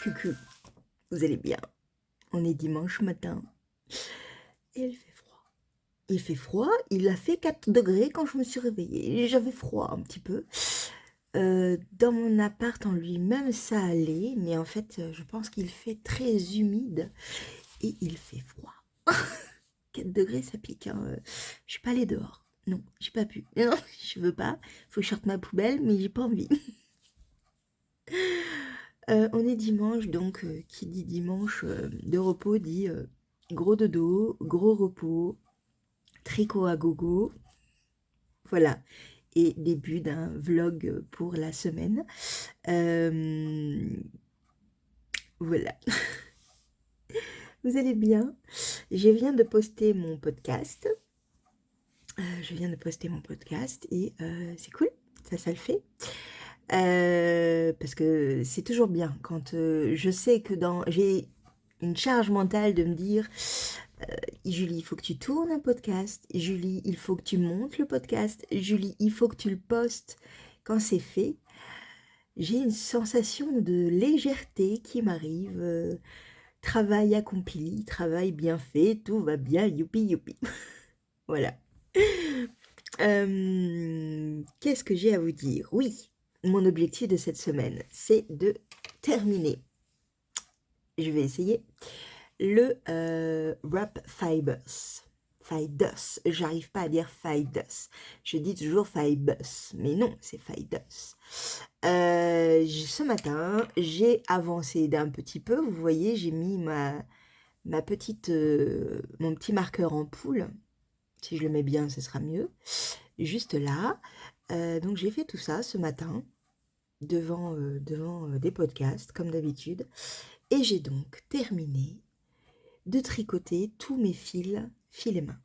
Coucou, vous allez bien? On est dimanche matin et il fait froid. Il fait froid, il a fait 4 degrés quand je me suis réveillée. J'avais froid un petit peu. Dans mon appart en lui-même, ça allait, mais en fait, je pense qu'il fait très humide et il fait froid. 4 degrés, ça pique, hein. Je suis pas allée dehors. Non, j'ai pas pu. Non, je veux pas. Faut que je sorte ma poubelle, mais j'ai pas envie. On est dimanche, donc qui dit dimanche de repos dit gros dodo, gros repos, tricot à gogo, voilà, et début d'un vlog pour la semaine. Voilà, vous allez bien? Je viens de poster mon podcast. Et c'est cool, ça le fait. Parce que c'est toujours bien quand je sais que j'ai une charge mentale de me dire Julie, il faut que tu tournes un podcast. Julie, il faut que tu montes le podcast. Julie, il faut que tu le postes. Quand c'est fait, j'ai une sensation de légèreté qui m'arrive. Travail accompli, travail bien fait, tout va bien, youpi youpi. Voilà. Qu'est-ce que j'ai à vous dire? Oui, mon objectif de cette semaine, c'est de terminer. Je vais essayer le Wrap Fibers. Fibers. J'arrive pas à dire Fibers. Je dis toujours Fibers, mais non, c'est Fibers. Ce matin, j'ai avancé d'un petit peu. Vous voyez, j'ai mis ma petite, mon petit marqueur en poule. Si je le mets bien, ce sera mieux. Juste là. Donc j'ai fait tout ça ce matin devant des podcasts, comme d'habitude. Et j'ai donc terminé de tricoter tous mes fils et main.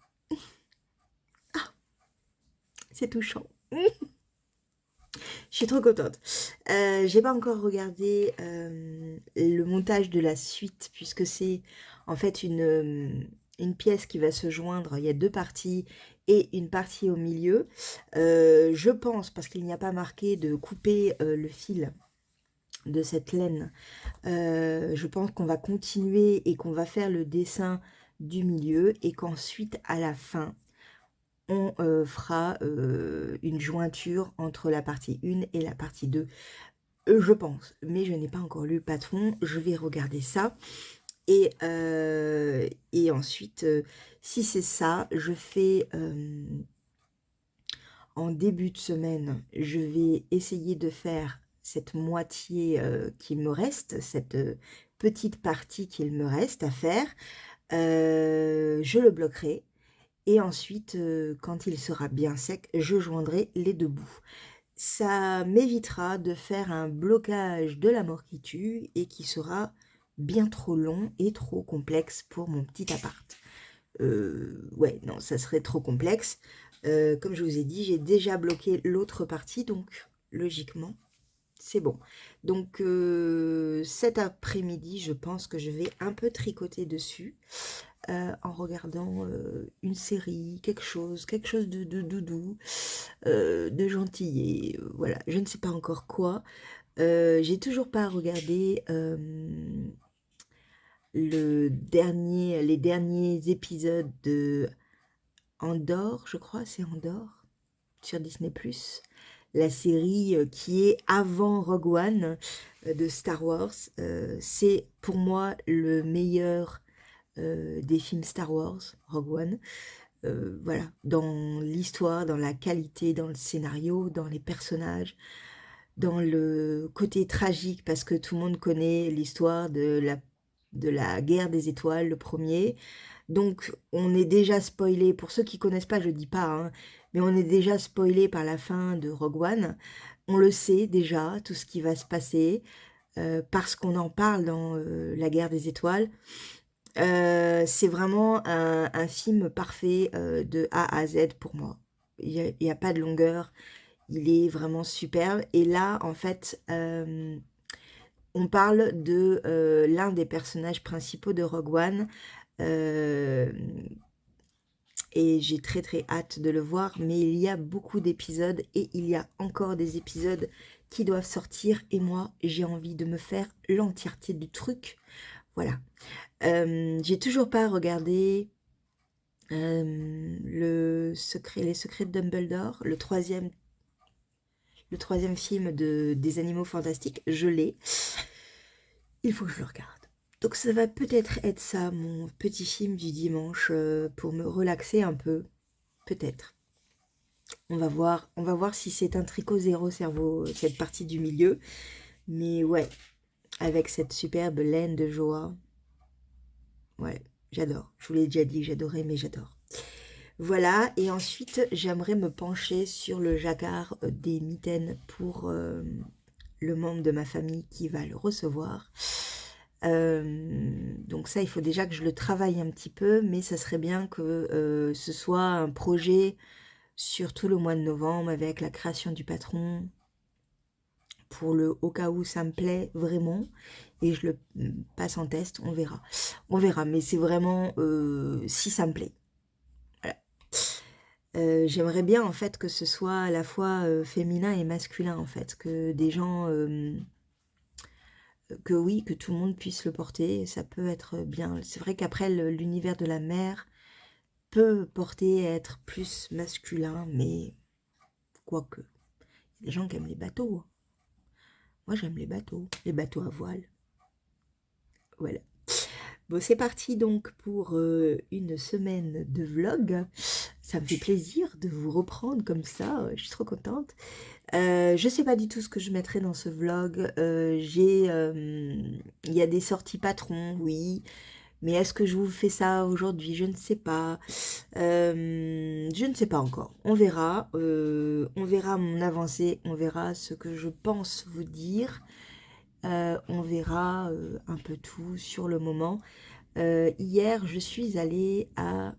Ah, c'est touchant. Je suis trop contente. J'ai pas encore regardé le montage de la suite puisque c'est en fait une pièce qui va se joindre. Il y a 2 parties et une partie au milieu. Je pense, parce qu'il n'y a pas marqué de couper le fil de cette laine, je pense qu'on va continuer et qu'on va faire le dessin du milieu et qu'ensuite à la fin on fera une jointure entre la partie 1 et la partie 2, je pense, mais je n'ai pas encore lu le patron, je vais regarder ça, et ensuite, si c'est ça, je fais, en début de semaine, je vais essayer de faire cette moitié qu'il me reste, cette petite partie qu'il me reste à faire, je le bloquerai. Et ensuite, quand il sera bien sec, je joindrai les 2 bouts. Ça m'évitera de faire un blocage de la mort qui tue et qui sera bien trop long et trop complexe pour mon petit appart. Ouais, non, ça serait trop complexe. Comme je vous ai dit, j'ai déjà bloqué l'autre partie, donc logiquement, c'est bon. Donc cet après-midi, je pense que je vais un peu tricoter dessus. En regardant une série, quelque chose de doudou, de gentil, et voilà, je ne sais pas encore quoi. J'ai toujours pas regardé les derniers épisodes de Andor, je crois, c'est Andor, sur Disney+. La série qui est avant Rogue One de Star Wars. C'est pour moi le meilleur des films Star Wars, Rogue One. Voilà, dans l'histoire, dans la qualité, dans le scénario, dans les personnages, dans le côté tragique, parce que tout le monde connaît l'histoire de la guerre des étoiles, le premier. Donc on est déjà spoilé, pour ceux qui connaissent pas, je dis pas, hein, mais on est déjà spoilé par la fin de Rogue One. On le sait déjà, tout ce qui va se passer, parce qu'on en parle dans la guerre des étoiles. C'est vraiment un film parfait de A à Z pour moi. Il y a pas de longueur, il est vraiment superbe. Et là, en fait, on parle de l'un des personnages principaux de Rogue One. euh, et j'ai très très hâte de le voir. Mais il y a beaucoup d'épisodes et il y a encore des épisodes qui doivent sortir et moi, j'ai envie de me faire l'entièreté du truc. Voilà. J'ai toujours pas regardé les secrets de Dumbledore, le troisième film des Animaux Fantastiques. Je l'ai. Il faut que je le regarde. Donc ça va peut-être être ça, mon petit film du dimanche, pour me relaxer un peu. Peut-être. On va voir si c'est un tricot zéro cerveau, cette partie du milieu. Mais ouais, avec cette superbe laine de Joa. Ouais, j'adore. Je vous l'ai déjà dit, j'adorais, mais j'adore. Voilà, et ensuite, j'aimerais me pencher sur le jacquard des mitaines pour le membre de ma famille qui va le recevoir. Donc ça, il faut déjà que je le travaille un petit peu, mais ça serait bien que ce soit un projet sur tout le mois de novembre avec la création du patron pour le au cas où ça me plaît vraiment et je le passe en test, on verra, mais c'est vraiment si ça me plaît. Voilà. J'aimerais bien en fait que ce soit à la fois féminin et masculin en fait, que des gens que oui, que tout le monde puisse le porter, ça peut être bien. C'est vrai qu'après l'univers de la mer peut porter à être plus masculin, mais quoique. Il y a des gens qui aiment les bateaux. Moi j'aime les bateaux à voile. Voilà. Bon, c'est parti donc pour une semaine de vlog. Ça me fait plaisir de vous reprendre comme ça, je suis trop contente. Je sais pas du tout ce que je mettrai dans ce vlog. Il y a des sorties patrons, oui. Mais est-ce que je vous fais ça aujourd'hui? Je ne sais pas. Je ne sais pas encore. On verra. On verra mon avancée. On verra ce que je pense vous dire. On verra un peu tout sur le moment. Hier, je suis allée à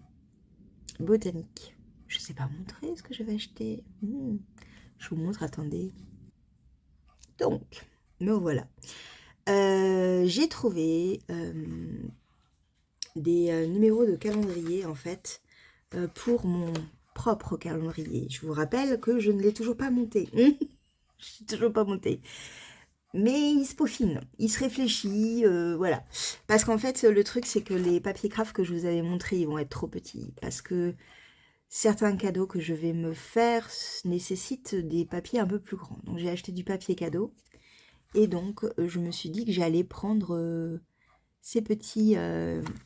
Botanique. Je ne sais pas montrer ce que j'avais acheté. Je vous montre, attendez. Donc, me voilà. J'ai trouvé des numéros de calendrier, en fait, pour mon propre calendrier. Je vous rappelle que je ne l'ai toujours pas monté. Je ne suis toujours pas montée. Mais il se peaufine, il se réfléchit, voilà. Parce qu'en fait, le truc, c'est que les papiers craft que je vous avais montrés, ils vont être trop petits. Parce que certains cadeaux que je vais me faire nécessitent des papiers un peu plus grands. Donc, j'ai acheté du papier cadeau. Et donc, je me suis dit que j'allais prendre ces petits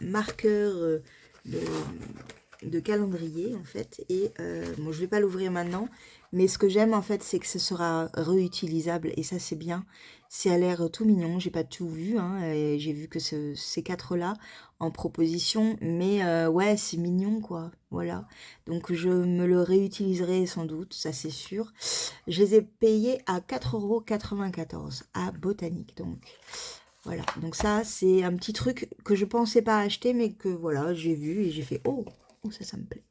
marqueurs de calendrier, en fait. Et bon, je vais pas l'ouvrir maintenant. Mais ce que j'aime, en fait, c'est que ce sera réutilisable. Et ça, c'est bien. Ça a l'air tout mignon. J'ai pas tout vu. Hein, j'ai vu que ces quatre-là en proposition. Mais ouais, c'est mignon, quoi. Voilà. Donc, je me le réutiliserai sans doute. Ça, c'est sûr. Je les ai payés à 4,94 € à Botanique. Donc, voilà. Donc, ça, c'est un petit truc que je pensais pas acheter. Mais que, voilà, j'ai vu et j'ai fait « Oh, ça me plaît ».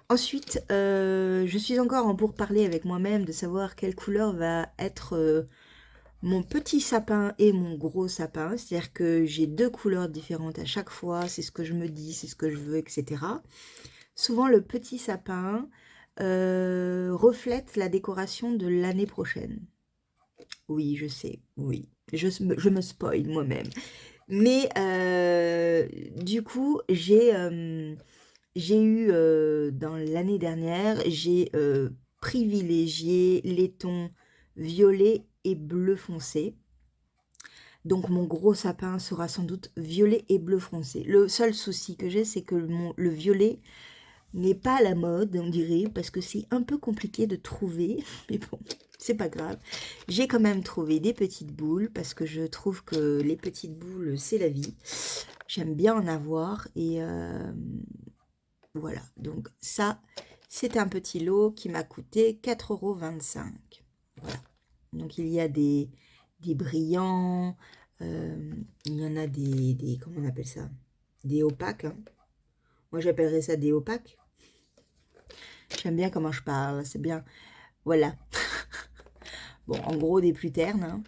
Ensuite, je suis encore en pourparlers avec moi-même de savoir quelle couleur va être mon petit sapin et mon gros sapin. C'est-à-dire que j'ai deux couleurs différentes à chaque fois, c'est ce que je me dis, c'est ce que je veux, etc. Souvent, le petit sapin reflète la décoration de l'année prochaine. Oui, je sais, oui. Je me spoil moi-même. Mais du coup, j'ai eu, dans l'année dernière, j'ai privilégié les tons violet et bleu foncé. Donc mon gros sapin sera sans doute violet et bleu foncé. Le seul souci que j'ai, c'est que le violet n'est pas à la mode, on dirait, parce que c'est un peu compliqué de trouver. Mais bon, c'est pas grave. J'ai quand même trouvé des petites boules, parce que je trouve que les petites boules, c'est la vie. J'aime bien en avoir, et voilà, donc ça, c'est un petit lot qui m'a coûté 4,25 €. Voilà, donc il y a des brillants, il y en a des comment on appelle ça? Des opaques, hein. Moi, j'appellerais ça des opaques. J'aime bien comment je parle, c'est bien. Voilà. Bon, en gros, des plus ternes, hein.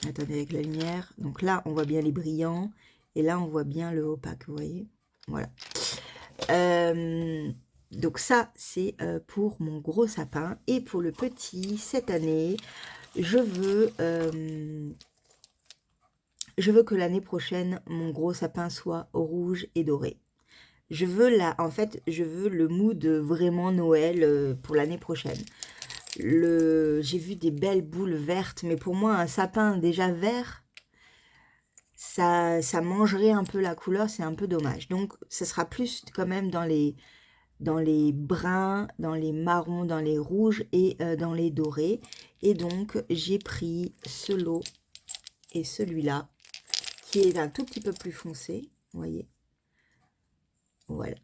Attendez, avec la lumière. Donc là, on voit bien les brillants. Et là, on voit bien le opaque, vous voyez? Voilà. Donc ça, c'est pour mon gros sapin. Et pour le petit, cette année, je veux que l'année prochaine, mon gros sapin soit rouge et doré. En fait, je veux le mood vraiment Noël pour l'année prochaine. J'ai vu des belles boules vertes, mais pour moi, un sapin déjà vert, ça mangerait un peu la couleur, c'est un peu dommage. Donc, ce sera plus quand même dans les bruns, dans les marrons, dans les rouges et dans les dorés. Et donc, j'ai pris ce lot et celui-là, qui est un tout petit peu plus foncé, vous voyez. Voilà.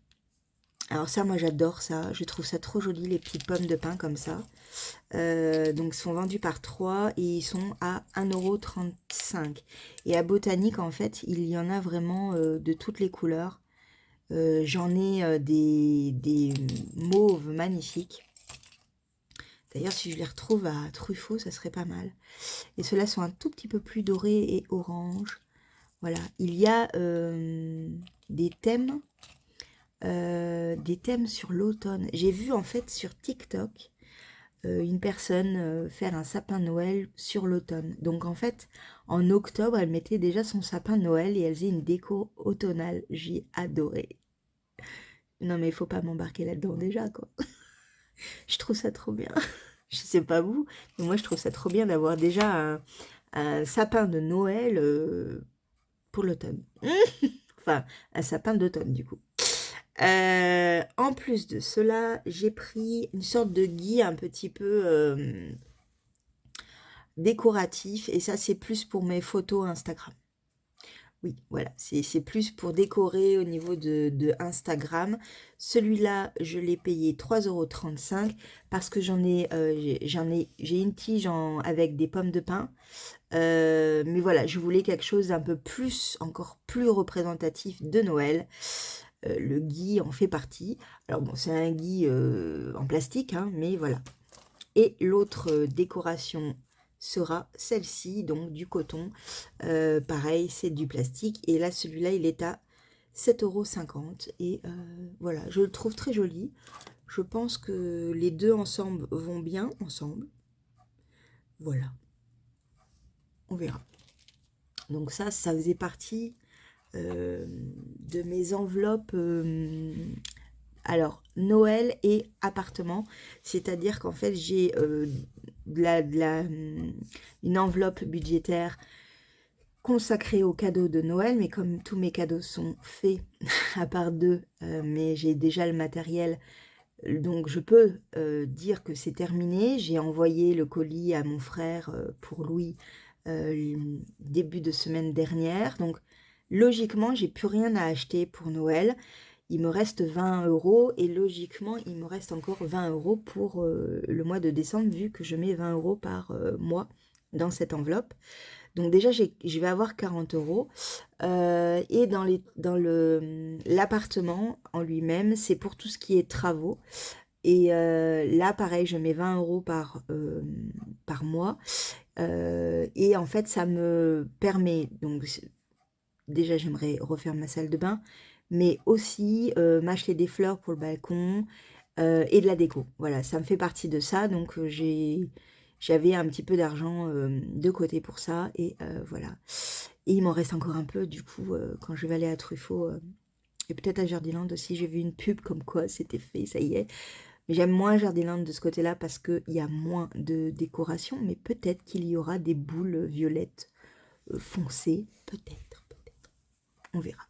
Alors ça, moi j'adore ça, je trouve ça trop joli, les petites pommes de pin comme ça. Donc ils sont vendus par 3 et ils sont à 1,35 €. Et à Botanique, en fait, il y en a vraiment de toutes les couleurs. J'en ai des mauves magnifiques. D'ailleurs, si je les retrouve à Truffaut, ça serait pas mal. Et ceux-là sont un tout petit peu plus dorés et orange. Voilà, il y a des thèmes sur l'automne. J'ai vu en fait sur TikTok une personne faire un sapin de Noël sur l'automne. Donc en fait, en octobre, elle mettait déjà son sapin de Noël et elle faisait une déco automnale. J'ai adoré. Non mais il faut pas m'embarquer là-dedans déjà, quoi. Je trouve ça trop bien. Je sais pas vous, mais moi je trouve ça trop bien d'avoir déjà un sapin de Noël pour l'automne. Enfin, un sapin d'automne du coup. En plus de cela, j'ai pris une sorte de gui un petit peu décoratif. Et ça, c'est plus pour mes photos Instagram. Oui, voilà, c'est plus pour décorer au niveau de Instagram. Celui-là, je l'ai payé 3,35 € parce que j'ai une tige avec des pommes de pin. Mais voilà, je voulais quelque chose d'un peu plus, encore plus représentatif de Noël. Le gui en fait partie. Alors bon, c'est un gui en plastique, hein, mais voilà. Et l'autre décoration sera celle-ci, donc du coton. Pareil, c'est du plastique. Et là, celui-là, il est à 7,50 €. Et voilà, je le trouve très joli. Je pense que les deux ensemble vont bien ensemble. Voilà, on verra. Donc ça faisait partie de mes enveloppes. Alors, Noël et appartement, c'est-à-dire qu'en fait, j'ai une enveloppe budgétaire consacrée aux cadeaux de Noël, mais comme tous mes cadeaux sont faits, à part deux, mais j'ai déjà le matériel, donc je peux dire que c'est terminé. J'ai envoyé le colis à mon frère pour Louis début de semaine dernière, donc logiquement, j'ai plus rien à acheter pour Noël. Il me reste 20 € et logiquement, il me reste encore 20 € pour le mois de décembre, vu que je mets 20 € par mois dans cette enveloppe. Donc déjà, je vais avoir 40 €. Et dans l'appartement en lui-même, c'est pour tout ce qui est travaux. Et là, pareil, je mets 20 € par mois. Et en fait, ça me permet, donc déjà, j'aimerais refaire ma salle de bain, mais aussi m'acheter des fleurs pour le balcon et de la déco. Voilà, ça me fait partie de ça. Donc, j'avais un petit peu d'argent de côté pour ça. Et voilà. Et il m'en reste encore un peu, du coup, quand je vais aller à Truffaut. Et peut-être à Jardiland aussi, j'ai vu une pub comme quoi c'était fait, ça y est. Mais j'aime moins Jardiland de ce côté-là parce qu'il y a moins de décoration. Mais peut-être qu'il y aura des boules violettes foncées. Peut-être. On verra.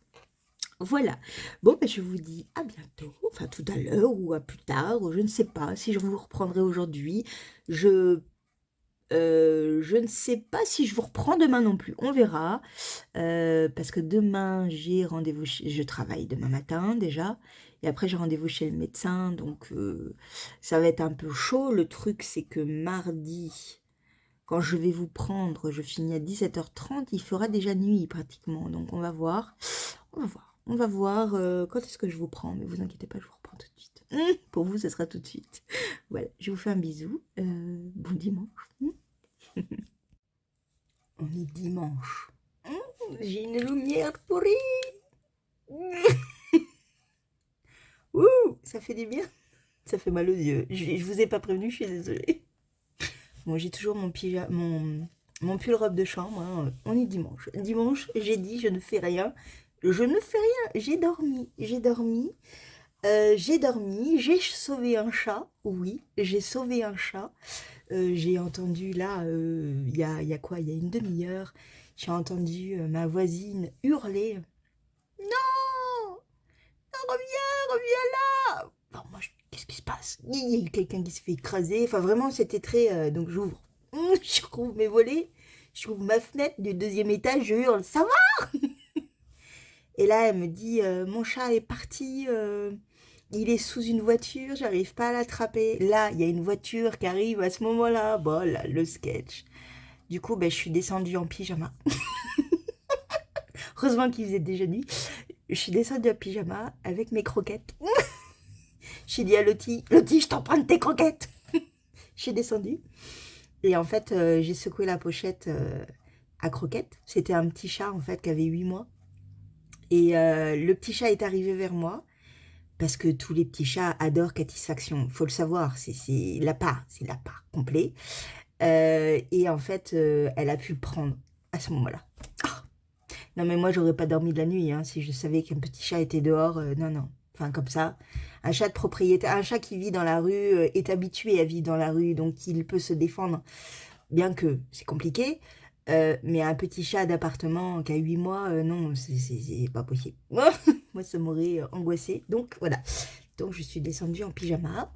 Voilà. Bon, ben, je vous dis à bientôt, enfin tout à l'heure ou à plus tard, ou je ne sais pas si je vous reprendrai aujourd'hui. Je ne sais pas si je vous reprends demain non plus, on verra. Parce que demain, j'ai rendez-vous, je travaille demain matin déjà, et après j'ai rendez-vous chez le médecin, donc ça va être un peu chaud. Le truc, c'est que mardi, quand je vais vous prendre, je finis à 17h30, il fera déjà nuit pratiquement, donc on va voir. On va voir. On va voir quand est-ce que je vous prends. Mais vous inquiétez pas, je vous reprends tout de suite. Pour vous, ce sera tout de suite. Voilà, je vous fais un bisou. Bon dimanche. On est dimanche. J'ai une lumière pourrie. Ouh, ça ça fait du bien. Ça fait mal aux yeux. Je vous ai pas prévenu, je suis désolée. Bon, j'ai toujours mon pull robe de chambre, hein. On est dimanche. Dimanche, j'ai dit, je ne fais rien. Je ne fais rien. J'ai dormi. J'ai dormi. J'ai sauvé un chat. Oui, j'ai sauvé un chat. J'ai entendu là, il y a quoi? Il y a une demi-heure, j'ai entendu ma voisine hurler. Non! Non, reviens là! Alors moi, qu'est-ce qui se passe? Il y a eu quelqu'un qui se fait écraser. Enfin, vraiment, c'était très. Donc, j'ouvre. Je rouvre mes volets. Je ouvre ma fenêtre du deuxième étage. Je hurle. Ça va? Et là, elle me dit mon chat est parti. Il est sous une voiture. J'arrive pas à l'attraper. Là, il y a une voiture qui arrive à ce moment-là. Bon, là, le sketch. Du coup, ben, je suis descendue en pyjama. Heureusement qu'il faisait déjà nuit. Je suis descendue en pyjama avec mes croquettes. J'ai dit à Lottie, Lottie, je t'emprunte tes croquettes. Je suis descendue. Et en fait, j'ai secoué la pochette à croquettes. C'était un petit chat, en fait, qui avait 8 mois. Et le petit chat est arrivé vers moi. Parce que tous les petits chats adorent Satisfaction. Faut le savoir, c'est l'appât complet. Et en fait, elle a pu le prendre à ce moment-là. Ah, non, mais moi, j'aurais pas dormi de la nuit, hein, si je savais qu'un petit chat était dehors. Non, non. Enfin, comme ça. Un chat de propriétaire, un chat qui vit dans la rue est habitué à vivre dans la rue, donc il peut se défendre, bien que c'est compliqué. Mais un petit chat d'appartement qui a 8 mois, non, c'est pas possible. Moi, ça m'aurait angoissée. Donc, voilà. Donc, je suis descendue en pyjama.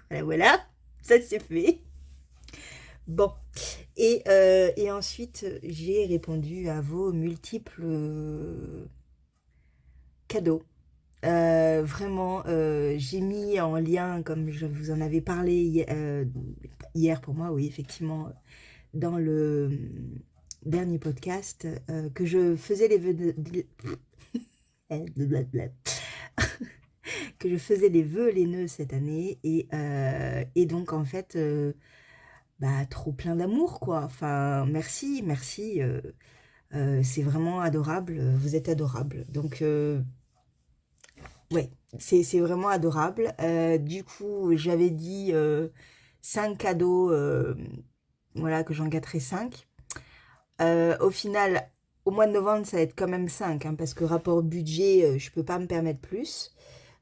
Voilà, voilà. Ça, c'est fait. Bon. Et ensuite, j'ai répondu à vos multiples cadeaux. Vraiment, j'ai mis en lien, comme je vous en avais parlé hier pour moi, oui, effectivement, dans le dernier podcast, que je faisais les vœux que je faisais les vœux les nœuds cette année et donc en fait bah trop plein d'amour quoi, enfin merci c'est vraiment adorable, vous êtes adorable donc ouais c'est vraiment adorable. Du coup j'avais dit 5 cadeaux, voilà, que j'en gâterais 5. Au final, au mois de novembre, ça va être quand même 5, hein, parce que rapport budget, je peux pas me permettre plus.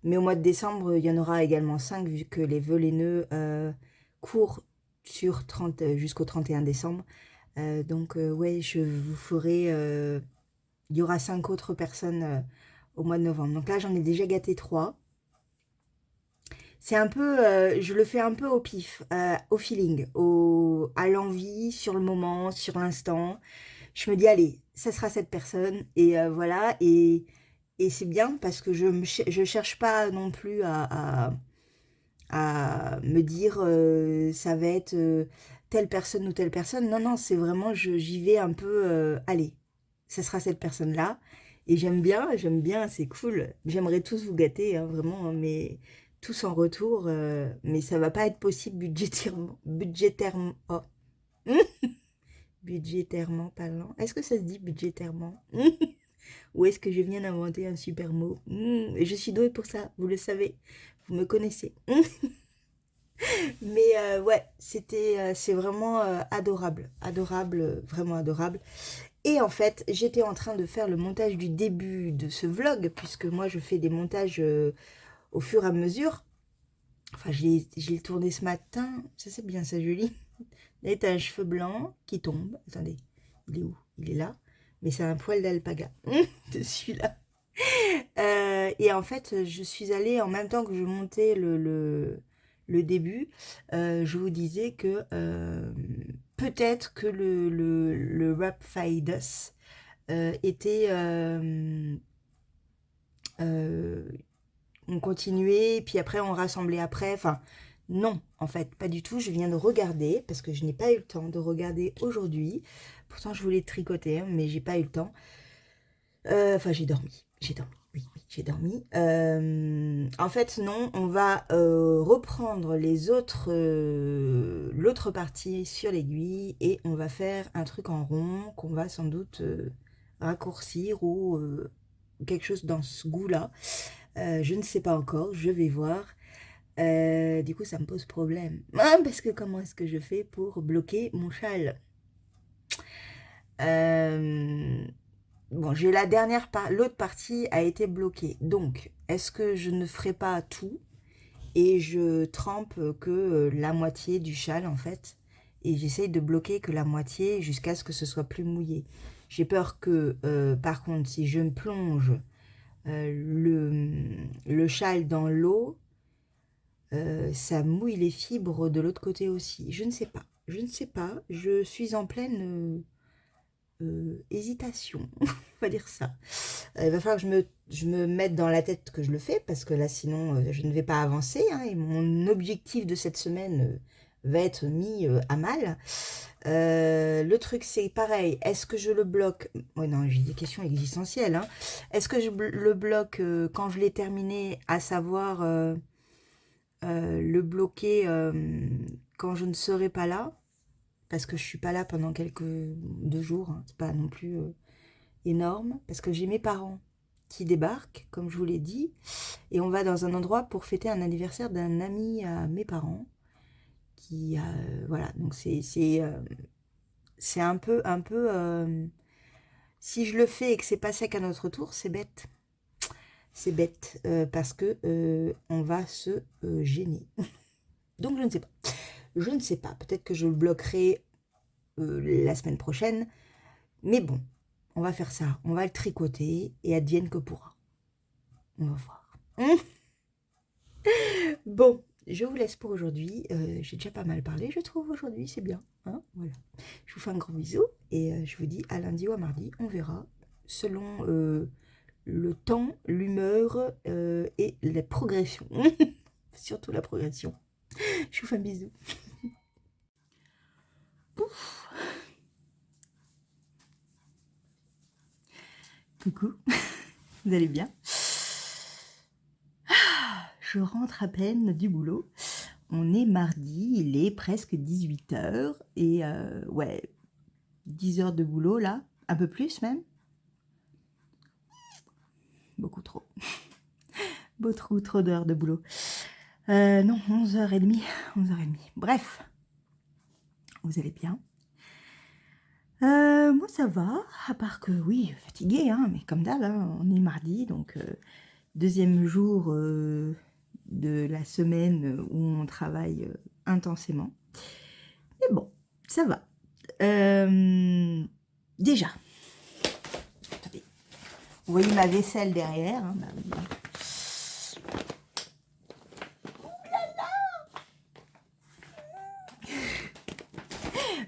Mais au mois de décembre, il y en aura également 5, vu que les vœux et nœuds courent sur 30, jusqu'au 31 décembre. Donc, ouais, je vous ferai. Il y aura 5 autres personnes au mois de novembre. Donc là, j'en ai déjà gâté 3. C'est un peu, je le fais un peu au pif, au feeling, à l'envie, sur le moment, sur l'instant. Je me dis, allez, ça sera cette personne, et voilà, et c'est bien parce que je cherche pas non plus à me dire, ça va être telle personne ou telle personne. Non, non, c'est vraiment, j'y vais un peu, allez, ça sera cette personne-là. Et j'aime bien, c'est cool. J'aimerais tous vous gâter, hein, vraiment, hein, mais tous en retour, mais ça va pas être possible budgétairement, oh, budgétairement parlant. Est-ce que ça se dit budgétairement? Ou est-ce que je viens d'inventer un super mot? Je suis douée pour ça, vous le savez, vous me connaissez. Mais ouais, c'est vraiment adorable, vraiment adorable. Et en fait, j'étais en train de faire le montage du début de ce vlog, puisque moi je fais des montages au fur et à mesure. Enfin, j'ai tourné ce matin, ça c'est bien ça, joli. Là, t'as un cheveu blanc qui tombe. Attendez, il est où? Il est là. Mais c'est un poil d'alpaga de celui-là. Et en fait, je suis allée, en même temps que je montais le début, je vous disais que peut-être que le Rap Faidas était... on continuait, puis après on rassemblait après. Enfin, non, en fait, pas du tout. Je viens de regarder, parce que je n'ai pas eu le temps de regarder aujourd'hui. Pourtant, je voulais tricoter, hein, mais j'ai pas eu le temps. Enfin, j'ai dormi. Oui, oui, j'ai dormi. En fait, non, on va reprendre l'autre partie sur l'aiguille et on va faire un truc en rond qu'on va sans doute raccourcir ou quelque chose dans ce goût-là. Je ne sais pas encore, je vais voir. Du coup, ça me pose problème. Ah, parce que comment est-ce que je fais pour bloquer mon châle? Euh, Bon, j'ai la dernière l'autre partie a été bloquée. Donc, est-ce que je ne ferai pas tout et je trempe que la moitié du châle en fait et j'essaye de bloquer que la moitié jusqu'à ce que ce soit plus mouillé. J'ai peur que, par contre, si je me plonge le châle dans l'eau, ça mouille les fibres de l'autre côté aussi. Je ne sais pas. Je ne sais pas. Je suis en pleine hésitation. On va dire ça. Il va falloir que je me mette dans la tête que je le fais parce que là, sinon, je ne vais pas avancer. Hein, et mon objectif de cette semaine va être mis à mal. Le truc, c'est pareil. Est-ce que je le bloque? Ouais, non, j'ai des questions existentielles. Hein. Est-ce que je le bloque quand je l'ai terminé, à savoir le bloquer quand je ne serai pas là? Parce que je suis pas là pendant quelques 2 jours. Hein, c'est pas non plus énorme. Parce que j'ai mes parents qui débarquent, comme je vous l'ai dit, et on va dans un endroit pour fêter un anniversaire d'un ami à mes parents. Qui voilà, donc c'est un peu si je le fais et que c'est pas sec à notre tour, c'est bête. C'est bête parce que on va se gêner. Donc je ne sais pas. Je ne sais pas. Peut-être que je le bloquerai la semaine prochaine. Mais bon, on va faire ça. On va le tricoter et advienne que pourra. On va voir. Bon, je vous laisse pour aujourd'hui. J'ai déjà pas mal parlé, je trouve, aujourd'hui. C'est bien. Hein, voilà. Je vous fais un gros bisou et je vous dis à lundi ou à mardi. On verra selon le temps, l'humeur et la progression. Surtout la progression. Je vous fais un bisou. Pouf. Coucou, vous allez bien? Je rentre à peine du boulot. On est mardi, il est presque 18h et ouais, 10 heures de boulot là, un peu plus même. Beaucoup trop. Beaucoup trop d'heures de boulot. Non, 11h30. 11h30. Bref, vous allez bien? Moi ça va, à part que oui, fatiguée, hein, mais comme d'hab, hein, on est mardi, donc deuxième jour de la semaine où on travaille intensément. Mais bon, ça va. Déjà, attendez, vous voyez ma vaisselle derrière. Hein,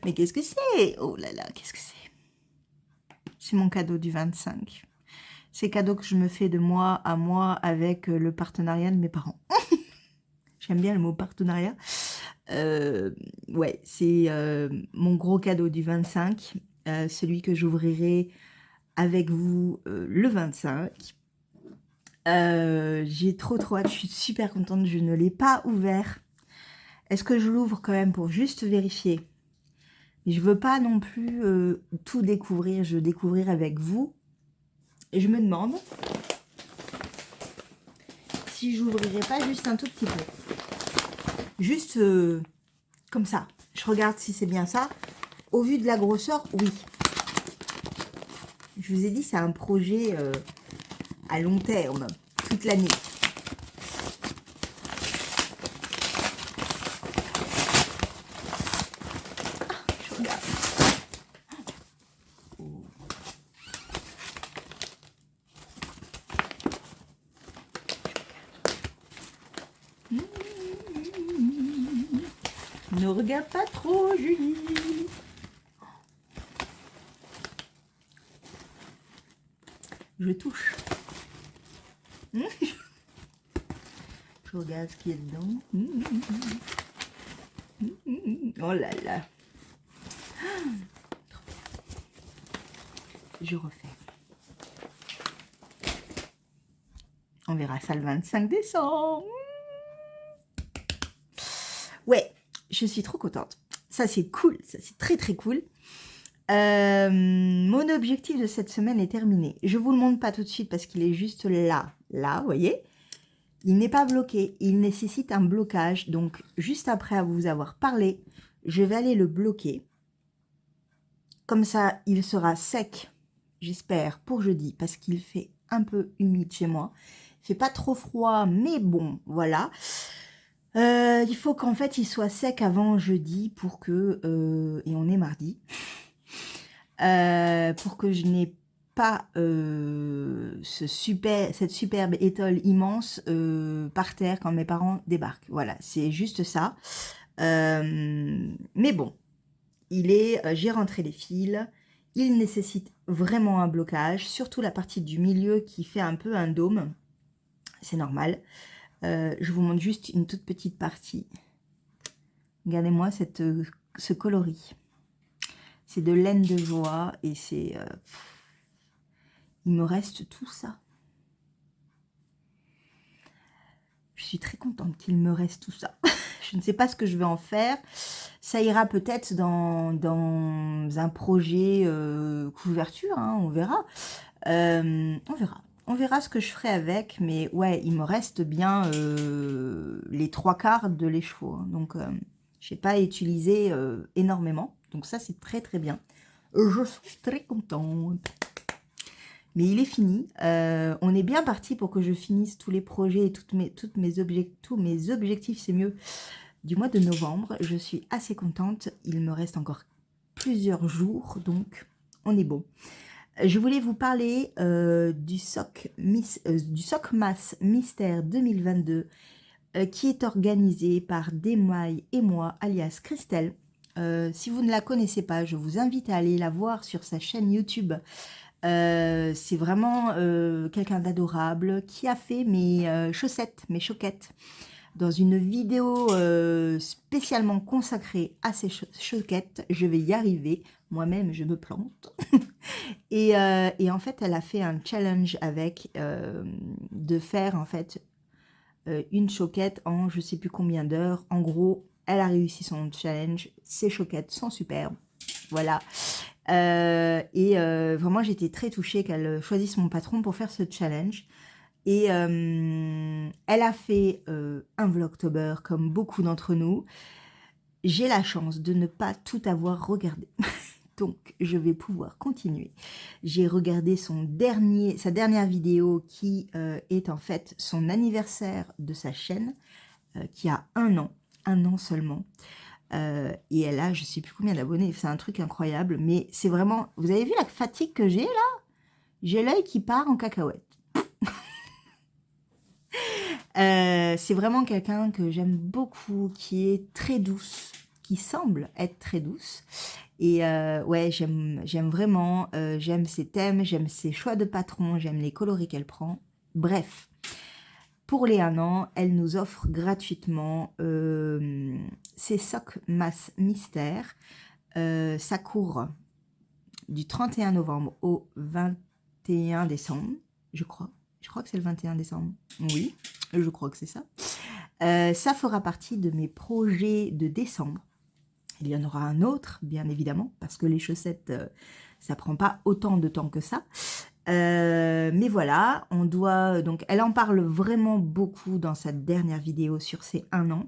mais qu'est-ce que c'est? Oh là là, qu'est-ce que c'est? C'est mon cadeau du 25. C'est cadeau que je me fais de mois à mois avec le partenariat de mes parents. J'aime bien le mot partenariat. Ouais, c'est mon gros cadeau du 25, celui que j'ouvrirai avec vous le 25. J'ai trop hâte, je suis super contente, je ne l'ai pas ouvert. Est-ce que je l'ouvre quand même pour juste vérifier? Je veux pas non plus tout découvrir, je veux découvrir avec vous. Et je me demande si j'ouvrirai pas juste un tout petit peu. Juste comme ça. Je regarde si c'est bien ça. Au vu de la grosseur, oui. Je vous ai dit, c'est un projet à long terme, toute l'année. Je regarde. Ne regarde pas trop, Julie. Je touche. Je regarde ce qu'il y a dedans. Oh là là. Je refais. On verra ça le 25 décembre. Ouais, je suis trop contente. Ça, c'est cool. Ça, c'est très, très cool. Mon objectif de cette semaine est terminé. Je vous le montre pas tout de suite parce qu'il est juste là. Là, vous voyez. Il n'est pas bloqué, il nécessite un blocage. Donc, juste après vous avoir parlé, je vais aller le bloquer. Comme ça, il sera sec, j'espère, pour jeudi, parce qu'il fait un peu humide chez moi. Il fait pas trop froid, mais bon, voilà. Il faut qu'en fait, il soit sec avant jeudi pour que... et on est mardi. Pour que je n'ai pas cette superbe étole immense par terre quand mes parents débarquent. Voilà, c'est juste ça. Mais bon, j'ai rentré les fils. Il nécessite vraiment un blocage, surtout la partie du milieu qui fait un peu un dôme. C'est normal. Je vous montre juste une toute petite partie. Regardez-moi ce coloris. C'est de laine de joie et c'est... il me reste tout ça. Je suis très contente qu'il me reste tout ça. Je ne sais pas ce que je vais en faire. Ça ira peut-être dans un projet couverture, hein, on verra. On verra. On verra ce que je ferai avec, mais ouais, il me reste bien les 3/4 de l'écheveau. Hein, donc, je n'ai pas utilisé énormément. Donc ça, c'est très très bien. Je suis très contente. Mais il est fini. On est bien parti pour que je finisse tous les projets et tous mes objectifs, c'est mieux, du mois de novembre. Je suis assez contente. Il me reste encore plusieurs jours, donc on est bon. Je voulais vous parler du SOCMAS Mystère 2022 qui est organisé par Desmailles et moi, alias Christelle. Si vous ne la connaissez pas, je vous invite à aller la voir sur sa chaîne YouTube. C'est vraiment quelqu'un d'adorable qui a fait mes chaussettes, mes choquettes, dans une vidéo spécialement consacrée à ces choquettes. Je vais y arriver, moi-même je me plante. et en fait, elle a fait un challenge avec de faire en fait une choquette en je sais plus combien d'heures. En gros, elle a réussi son challenge. Ses choquettes sont superbes. Voilà. Vraiment, j'étais très touchée qu'elle choisisse mon patron pour faire ce challenge. Et elle a fait un vlogtober comme beaucoup d'entre nous. J'ai la chance de ne pas tout avoir regardé. Donc, je vais pouvoir continuer. J'ai regardé sa dernière vidéo qui est en fait son anniversaire de sa chaîne, qui a un an seulement. Et elle a, je sais plus combien d'abonnés, c'est un truc incroyable, mais c'est vraiment, vous avez vu la fatigue que j'ai là? J'ai l'œil qui part en cacahuète. C'est vraiment quelqu'un que j'aime beaucoup, qui est très douce, qui semble être très douce. Et ouais, j'aime vraiment, j'aime ses thèmes, j'aime ses choix de patron, j'aime les coloris qu'elle prend. Bref, pour les 1 an, elle nous offre gratuitement ses SOCMAS Mystère. Ça court du 31 novembre au 21 décembre, je crois. Je crois que c'est le 21 décembre. Oui, je crois que c'est ça. Ça fera partie de mes projets de décembre. Il y en aura un autre, bien évidemment, parce que les chaussettes, ça prend pas autant de temps que ça. Mais voilà, on doit... Donc, elle en parle vraiment beaucoup dans sa dernière vidéo sur ses 1 an.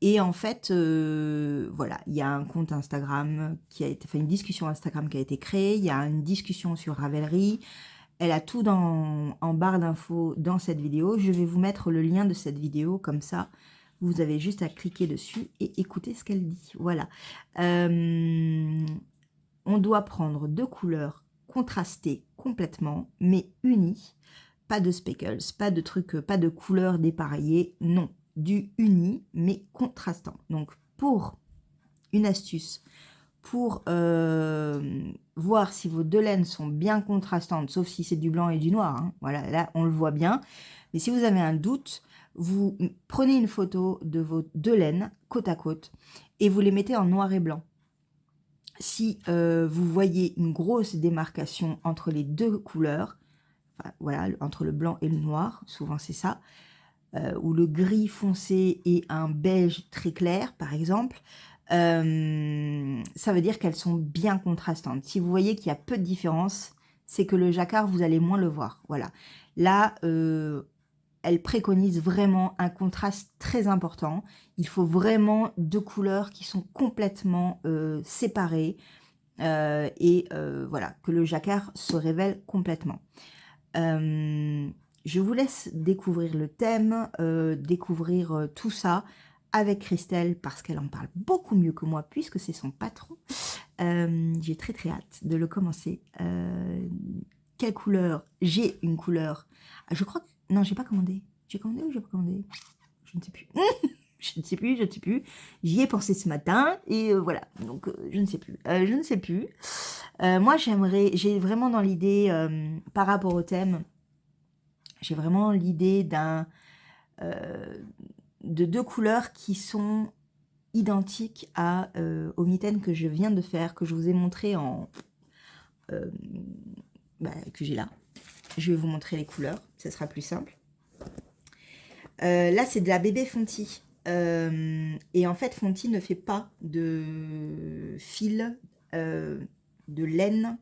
Et en fait, voilà, il y a un compte Instagram qui a été... Enfin, une discussion Instagram qui a été créée. Il y a une discussion sur Ravelry. Elle a tout en barre d'infos dans cette vidéo. Je vais vous mettre le lien de cette vidéo, comme ça, vous avez juste à cliquer dessus et écouter ce qu'elle dit. Voilà. On doit prendre 2 couleurs contrastées complètement, mais unies. Pas de speckles, pas de trucs, pas de couleurs dépareillées. Non, du uni, mais contrastant. Donc, pour une astuce, pour voir si vos 2 laines sont bien contrastantes, sauf si c'est du blanc et du noir. Hein. Voilà, là, on le voit bien. Mais si vous avez un doute, vous prenez une photo de vos 2 laines côte à côte et vous les mettez en noir et blanc. Si vous voyez une grosse démarcation entre les 2 couleurs, enfin, voilà, entre le blanc et le noir, souvent c'est ça, ou le gris foncé et un beige très clair, par exemple, ça veut dire qu'elles sont bien contrastantes. Si vous voyez qu'il y a peu de différence, c'est que le jacquard, vous allez moins le voir. Voilà. Là, elle préconise vraiment un contraste très important. Il faut vraiment deux couleurs qui sont complètement séparées voilà, que le jacquard se révèle complètement. Je vous laisse découvrir le thème, découvrir tout ça avec Christelle parce qu'elle en parle beaucoup mieux que moi puisque c'est son patron. J'ai très très hâte de le commencer. Quelle couleur? J'ai une couleur. Je crois que... Non, j'ai pas commandé. J'ai commandé ou j'ai pas commandé? Je ne sais plus. Je ne sais plus, je ne sais plus. J'y ai pensé ce matin et voilà. Donc, je ne sais plus. Je ne sais plus. Moi, j'ai vraiment dans l'idée, par rapport au thème, j'ai vraiment l'idée de deux couleurs qui sont identiques au mitaine que je viens de faire, que je vous ai montré que j'ai là. Je vais vous montrer les couleurs, ça sera plus simple. Là, c'est de la bébé Fonty. Et en fait, Fonty ne fait pas de fil de laine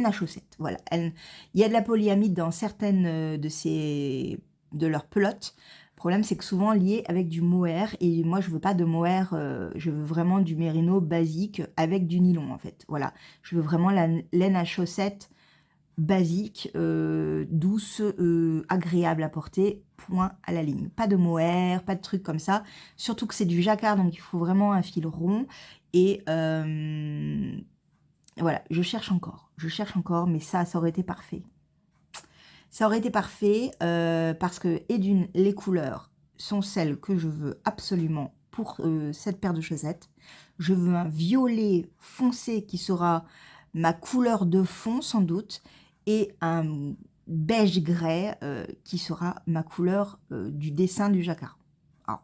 à chaussettes. Voilà. Il y a de la polyamide dans certaines de leurs pelotes. Le problème, c'est que souvent lié avec du mohair. Et moi, je veux pas de mohair. Je veux vraiment du mérino basique avec du nylon, en fait. Voilà. Je veux vraiment la laine à chaussettes basique, douce, agréable à porter, point à la ligne. Pas de mohair, pas de trucs comme ça. Surtout que c'est du jacquard, donc il faut vraiment un fil rond. Et voilà, je cherche encore, mais ça aurait été parfait. Ça aurait été parfait parce que, et d'une, les couleurs sont celles que je veux absolument pour cette paire de chaussettes. Je veux un violet foncé qui sera ma couleur de fond sans doute, et un beige grès qui sera ma couleur du dessin du jacquard. Alors,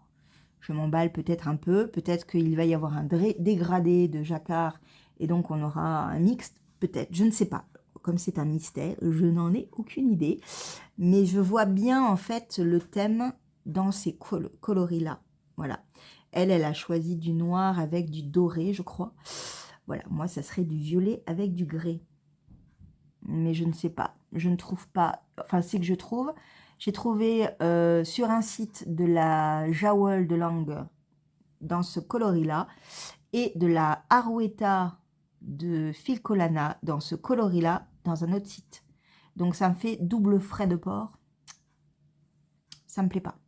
je m'emballe peut-être un peu, peut-être qu'il va y avoir un dégradé de jacquard et donc on aura un mixte, peut-être, je ne sais pas. Comme c'est un mystère, je n'en ai aucune idée. Mais je vois bien en fait le thème dans ces coloris-là. Voilà. Elle a choisi du noir avec du doré, je crois. Voilà, moi ça serait du violet avec du grès. Mais je ne sais pas, je ne trouve pas, enfin c'est que je trouve, j'ai trouvé sur un site de la Jawel de Lange dans ce coloris-là et de la Arouetta de Filcolana dans ce coloris-là dans un autre site. Donc ça me fait double frais de port. Ça me plaît pas.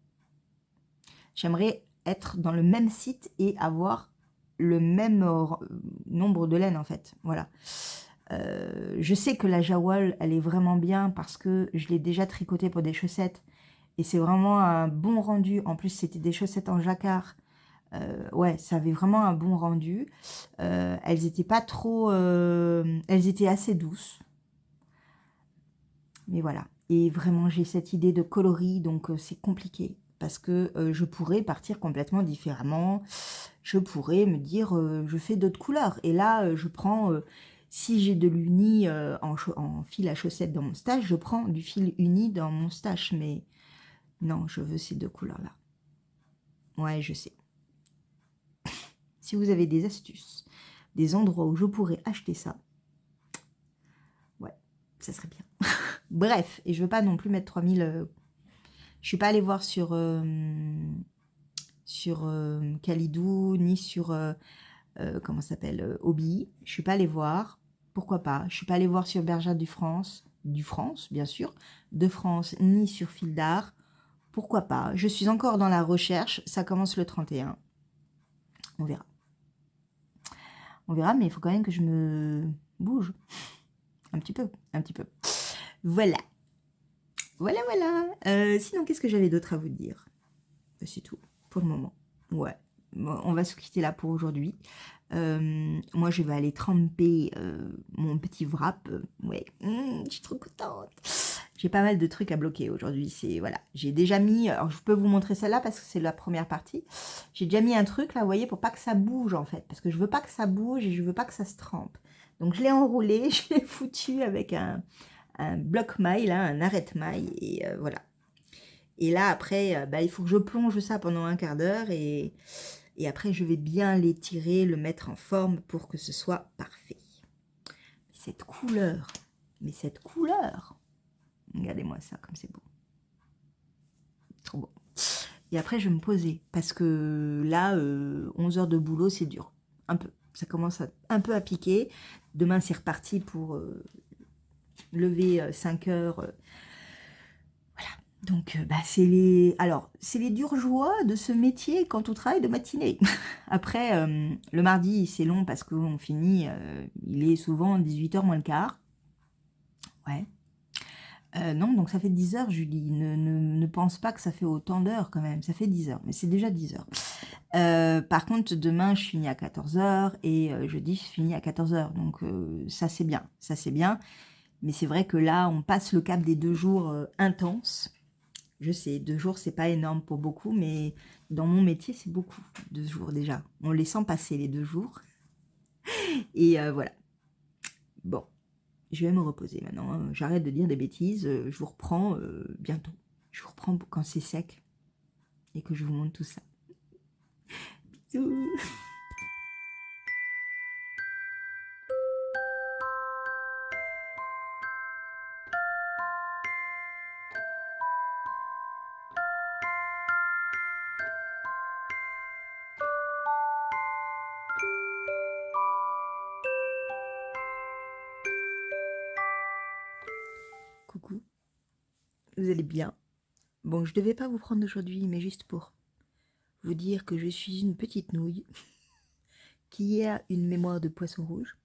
J'aimerais être dans le même site et avoir le même nombre de laines en fait. Voilà. Je sais que la Jawel, elle est vraiment bien parce que je l'ai déjà tricotée pour des chaussettes et c'est vraiment un bon rendu. En plus, c'était des chaussettes en jacquard. Ouais, ça avait vraiment un bon rendu. Elles étaient pas trop... elles étaient assez douces. Mais voilà. Et vraiment, j'ai cette idée de coloris, donc c'est compliqué. Parce que je pourrais partir complètement différemment. Je pourrais me dire, je fais d'autres couleurs. Et là, je prends... si j'ai de l'uni en fil à chaussettes dans mon stash, je prends du fil uni dans mon stash. Mais non, je veux ces deux couleurs-là. Ouais, je sais. Si vous avez des astuces, des endroits où je pourrais acheter ça, ouais, ça serait bien. Bref, et je veux pas non plus mettre 3000... je suis pas allée voir sur Kalidou, ni sur, comment ça s'appelle, Obi. Je suis pas allée voir, pourquoi pas. Je suis pas allée voir sur Bergère du France, bien sûr, de France, ni sur Fil d'Art. Pourquoi pas. Je suis encore dans la recherche, ça commence le 31. On verra. On verra, mais il faut quand même que je me bouge. Un petit peu, un petit peu. Voilà. Voilà, voilà. Sinon, qu'est-ce que j'avais d'autre à vous dire? C'est tout, pour le moment. Ouais. Bon, on va se quitter là pour aujourd'hui. Moi, je vais aller tremper mon petit wrap. Ouais, je suis trop contente. J'ai pas mal de trucs à bloquer aujourd'hui. C'est voilà, j'ai déjà mis. Alors, je peux vous montrer celle-là parce que c'est la première partie. J'ai déjà mis un truc là, vous voyez, pour pas que ça bouge en fait, parce que je veux pas que ça bouge et je veux pas que ça se trempe. Donc, je l'ai enroulé, je l'ai foutu avec un bloc-maille, là, un arrête-maille, et voilà. Et là, après, il faut que je plonge ça pendant un quart d'heure, et après, je vais bien l'étirer, le mettre en forme pour que ce soit parfait. Cette couleur Mais cette couleur, regardez-moi ça, comme c'est beau. Trop beau. Et après, je vais me poser, parce que là, 11 heures de boulot, c'est dur. Un peu. Ça commence un peu à piquer. Demain, c'est reparti pour lever 5 heures. Voilà. Donc, c'est les dures joies de ce métier quand on travaille de matinée. Après, le mardi, c'est long parce qu'on finit, il est souvent 18 h moins le quart. Ouais. Non, donc ça fait 10 heures, Julie. Ne pense pas que ça fait autant d'heures quand même. Ça fait 10 heures, mais c'est déjà 10 heures. Par contre, demain, je finis à 14 heures et jeudi, je finis à 14 heures. Donc ça, c'est bien. Ça, c'est bien. Mais c'est vrai que là, on passe le cap des 2 jours intenses. Je sais, 2 jours, c'est pas énorme pour beaucoup, mais dans mon métier, c'est beaucoup, 2 jours déjà. On les sent passer les 2 jours. Et voilà. Bon, je vais me reposer maintenant, hein. J'arrête de dire des bêtises. Je vous reprends bientôt. Je vous reprends quand c'est sec et que je vous montre tout ça. Bisous. Coucou, vous allez bien? Bon, je devais pas vous prendre aujourd'hui, mais juste pour vous dire que je suis une petite nouille qui a une mémoire de poisson rouge.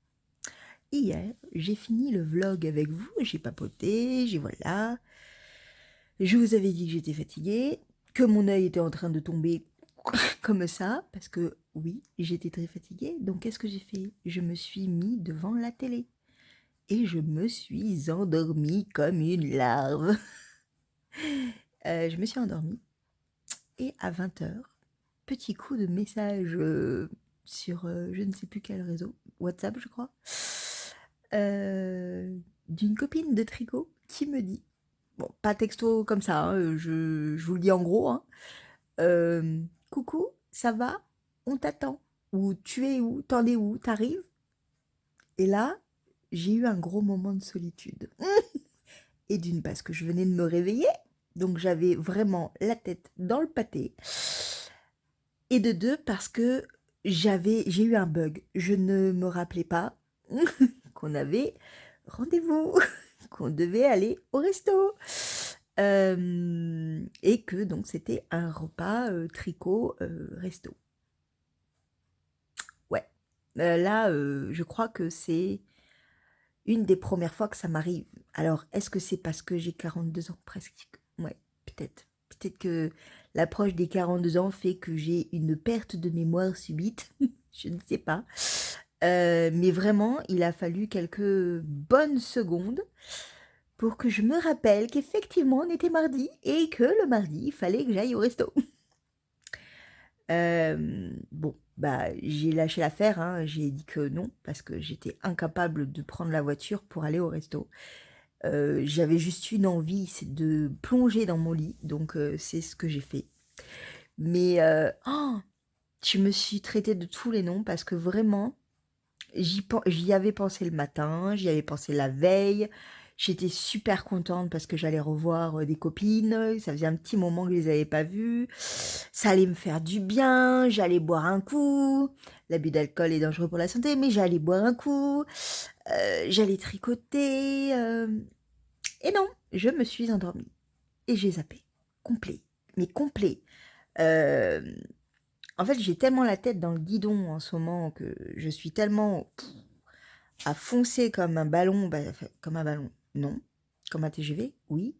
Hier, j'ai fini le vlog avec vous, j'ai papoté, voilà. Je vous avais dit que j'étais fatiguée, que mon œil était en train de tomber comme ça, parce que oui, j'étais très fatiguée. Donc qu'est-ce que j'ai fait? Je me suis mis devant la télé et je me suis endormie comme une larve. Je me suis endormie et à 20 h, petit coup de message sur je ne sais plus quel réseau, WhatsApp je crois, d'une copine de tricot qui me dit, bon, pas texto comme ça, hein, je vous le dis en gros, hein, coucou, ça va? On t'attend. Ou tu es où? T'en es où? T'arrives? Et là, j'ai eu un gros moment de solitude. Et d'une, parce que je venais de me réveiller, donc j'avais vraiment la tête dans le pâté. Et de deux, parce que j'ai eu un bug. Je ne me rappelais pas qu'on avait rendez-vous, qu'on devait aller au resto. Et que donc c'était un repas tricot resto. Ouais. Là, je crois que c'est une des premières fois que ça m'arrive. Alors, est-ce que c'est parce que j'ai 42 ans presque? Ouais, peut-être. Peut-être que l'approche des 42 ans fait que j'ai une perte de mémoire subite. Je ne sais pas. Mais vraiment, il a fallu quelques bonnes secondes pour que je me rappelle qu'effectivement, on était mardi et que le mardi, il fallait que j'aille au resto. Bon, bah, j'ai lâché l'affaire, hein, j'ai dit que non, parce que j'étais incapable de prendre la voiture pour aller au resto. J'avais juste une envie, c'est de plonger dans mon lit, donc c'est ce que j'ai fait. Mais je me suis traitée de tous les noms parce que vraiment, j'y avais pensé le matin, j'y avais pensé la veille. J'étais super contente parce que j'allais revoir des copines. Ça faisait un petit moment que je les avais pas vues. Ça allait me faire du bien. J'allais boire un coup. L'abus d'alcool est dangereux pour la santé, mais j'allais boire un coup. J'allais tricoter. Et non, je me suis endormie. Et j'ai zappé. Complet. Mais complet. Euh, En fait, j'ai tellement la tête dans le guidon en ce moment que je suis tellement à foncer comme un ballon, enfin, comme un ballon, non, comme un TGV, oui,